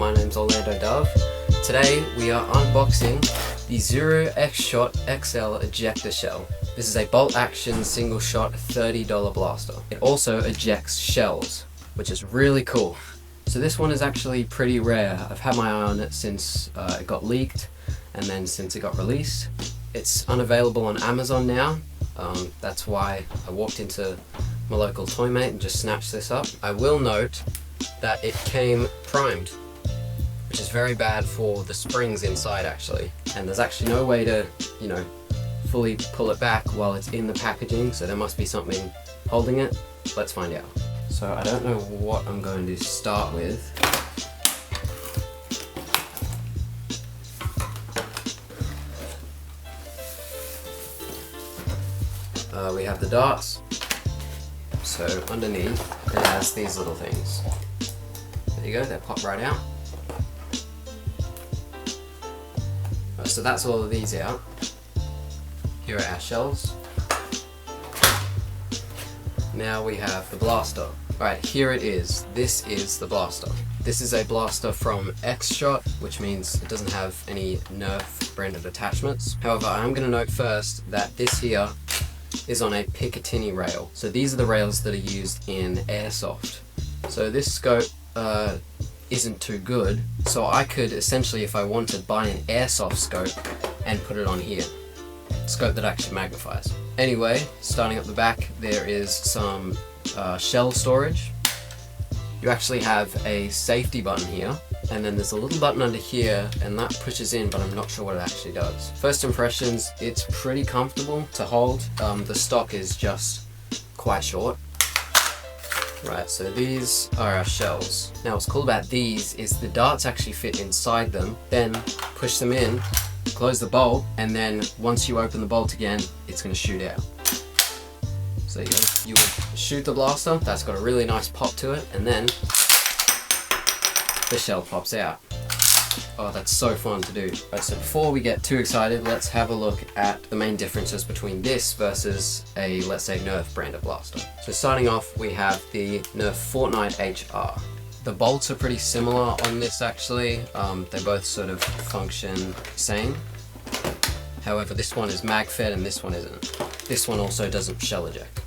my name's Orlando Dove. Today we are unboxing the XShot Excel Ejector Shell. This is a bolt action single shot $30 blaster. It also ejects shells, which is really cool. So this one is actually pretty rare. I've had my eye on it since it got leaked and then since it got released. It's unavailable on Amazon now. That's why I walked into my local toy mate and just snatched this up. I will note that it came primed, which is very bad for the springs inside actually. And there's actually no way to, fully pull it back while it's in the packaging, so there must be something holding it. Let's find out. So I don't know what I'm going to start with. We have the darts. So underneath it has these little things. There you go, they pop right out. So that's all of these out. Here are our shells. Now we have the blaster. Alright, here it is. This is the blaster. This is a blaster from XShot, which means it doesn't have any Nerf branded attachments. However, I'm going to note first that this here is on a Picatinny rail. So these are the rails that are used in airsoft. So this scope isn't too good, so I could essentially, if I wanted, buy an airsoft scope and put it on here. Scope that actually magnifies. Anyway, starting up the back, there is some shell storage. You actually have a safety button here, and then there's a little button under here, and that pushes in, but I'm not sure what it actually does. First impressions, it's pretty comfortable to hold. The stock is just quite short. Right, so these are our shells. Now what's cool about these is the darts actually fit inside them, then push them in, close the bolt, and then once you open the bolt again, it's going to shoot out. So you would shoot the blaster, that's got a really nice pop to it, and then the shell pops out. Oh, that's so fun to do. Right, so before we get too excited, let's have a look at the main differences between this versus a, let's say, Nerf branded blaster. So starting off, we have the Nerf Fortnite HR. The bolts are pretty similar on this actually. They both sort of function the same. However, this one is mag-fed and this one isn't. This one also doesn't shell eject.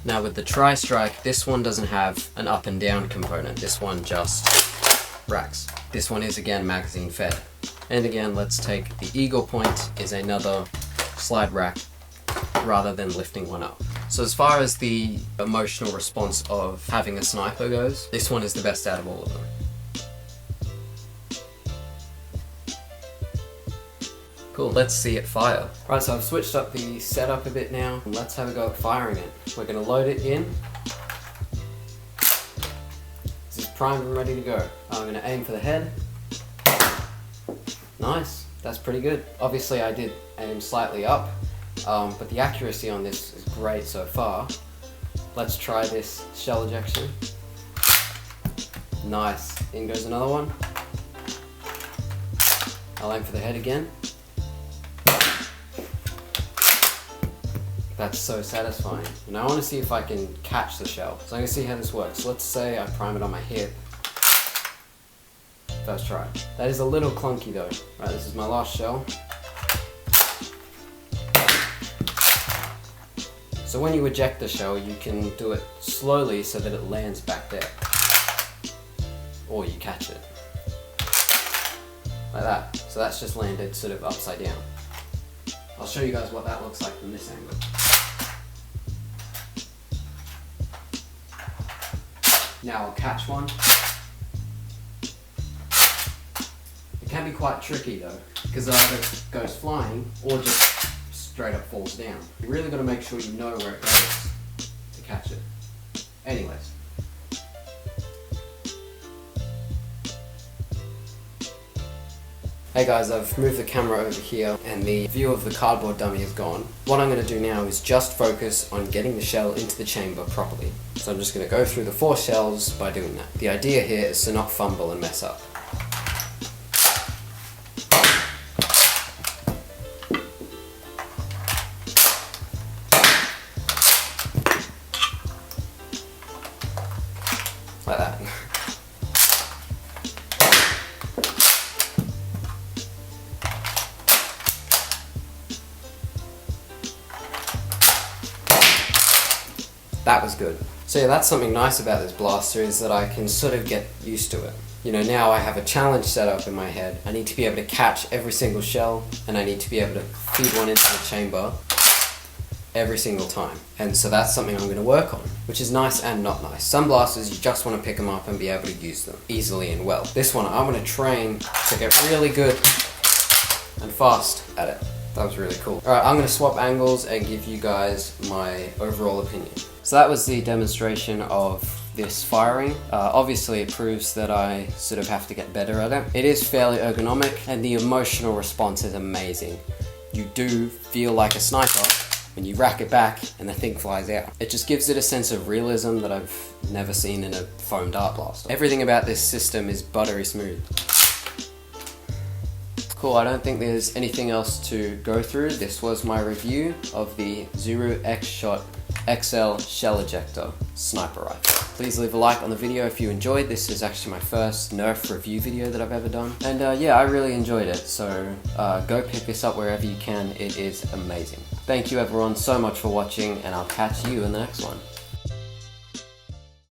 Now with the Tri-Strike, this one doesn't have an up and down component. This one just racks. This one is again magazine fed. And again, let's take the Eagle Point is another slide rack rather than lifting one up. So as far as the emotional response of having a sniper goes, this one is the best out of all of them. Cool, let's see it fire. Right, so I've switched up the setup a bit now. Let's have a go at firing it. We're gonna load it in. This is primed and ready to go. I'm gonna aim for the head. Nice, that's pretty good. Obviously I did aim slightly up, but the accuracy on this is great so far. Let's try this shell ejection. Nice, in goes another one. I'll aim for the head again. That's so satisfying. And I want to see if I can catch the shell. So I'm going to see how this works. Let's say I prime it on my hip. First try. That is a little clunky though. Right, this is my last shell. So when you eject the shell, you can do it slowly so that it lands back there. Or you catch it. Like that. So that's just landed sort of upside down. I'll show you guys what that looks like from this angle. Now I'll catch one. It can be quite tricky though, because it either goes flying or just straight up falls down. You really got to make sure you know where it goes to catch it. Anyways. Hey guys, I've moved the camera over here and the view of the cardboard dummy is gone. What I'm going to do now is just focus on getting the shell into the chamber properly. So I'm just going to go through the 4 shells by doing that. The idea here is to not fumble and mess up. Like that. that was good. So yeah, that's something nice about this blaster, is that I can sort of get used to it. You know, now I have a challenge set up in my head. I need to be able to catch every single shell, and I need to be able to feed one into the chamber every single time. And so that's something I'm going to work on, which is nice and not nice. Some blasters, you just want to pick them up and be able to use them easily and well. This one, I want to train to get really good and fast at it. That was really cool. Alright, I'm going to swap angles and give you guys my overall opinion. So that was the demonstration of this firing. Obviously it proves that I sort of have to get better at it. It is fairly ergonomic, and the emotional response is amazing. You do feel like a sniper when you rack it back and the thing flies out. It just gives it a sense of realism that I've never seen in a foam dart blaster. Everything about this system is buttery smooth. Cool, I don't think there's anything else to go through. This was my review of the XShot Excel Shell Ejector Sniper Rifle. Please leave a like on the video if you enjoyed. This is actually my first Nerf review video that I've ever done. And yeah, I really enjoyed it, so go pick this up wherever you can. It is amazing. Thank you everyone so much for watching, and I'll catch you in the next one.